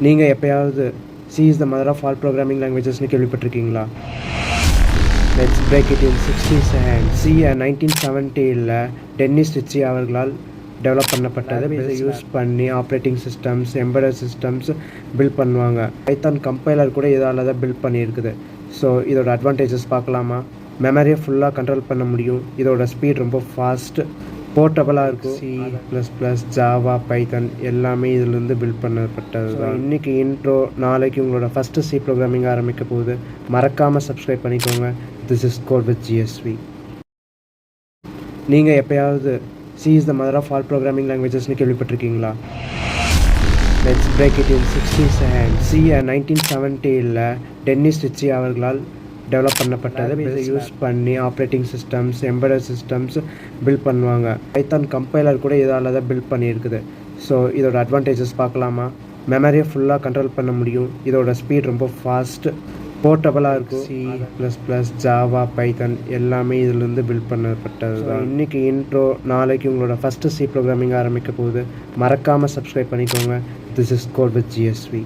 நீங்கள் எப்பயாவது C is the mother of all programming லாங்குவேஜஸ்னு கேள்விப்பட்டிருக்கீங்களா? Let's break it in 60 second. C 1970ல் டென்னிஸ் ரிச்சி அவர்களால் டெவலப் பண்ணப்பட்டது. இதை யூஸ் பண்ணி operating systems, embedded systems build பண்ணுவாங்க. பைத்தான் கம்பைலர் கூட இதால் தான் பில்ட் பண்ணியிருக்குது. ஸோ இதோட அட்வான்டேஜஸ் பார்க்கலாமா? மெமரியை ஃபுல்லாக கண்ட்ரோல் பண்ண முடியும். இதோட ஸ்பீட் ரொம்ப ஃபாஸ்ட்டு, போர்ட்டபுளாக இருக்கும். C++, ஜாவா, பைத்தான் எல்லாமே இதிலேருந்து பில்ட் பண்ணப்பட்டது தான். இன்றைக்கி இன்ட்ரோ, நாளைக்கு உங்களோட ஃபஸ்ட்டு சி ப்ரோக்ராமிங் ஆரம்பிக்க போகுது. மறக்காமல் சப்ஸ்கிரைப் பண்ணிக்கோங்க. This is code with GSV. நீங்கள் எப்பயாவது C is the mother of all programming லாங்குவேஜஸ்னு கேள்விப்பட்டிருக்கீங்களா? Let's break it in 60 second. C 1970ல் டென்னிஸ் ரிச்சி அவர்களால் டெவலப் பண்ணப்பட்டது. இதை யூஸ் பண்ணி operating systems, embedded systems build பண்ணுவாங்க. பைத்தான் கம்பைலர் கூட இதால் தான் பில்ட் பண்ணியிருக்குது. ஸோ இதோட அட்வான்டேஜஸ் பார்க்கலாமா? மெமரியை ஃபுல்லாக கண்ட்ரோல் பண்ண முடியும். இதோட ஸ்பீட் ரொம்ப ஃபாஸ்ட்டு, போர்ட்டபுளாக இருக்கும். C++, ஜாவா, பைத்தான் எல்லாமே இதிலேருந்து பில்ட் பண்ணப்பட்டது தான். இன்றைக்கி இன்ட்ரோ, நாளைக்கு உங்களோட ஃபஸ்ட்டு சி ப்ரோக்ராமிங் ஆரம்பிக்க போகுது. மறக்காமல் சப்ஸ்கிரைப் பண்ணிக்கோங்க. This is code with GSV.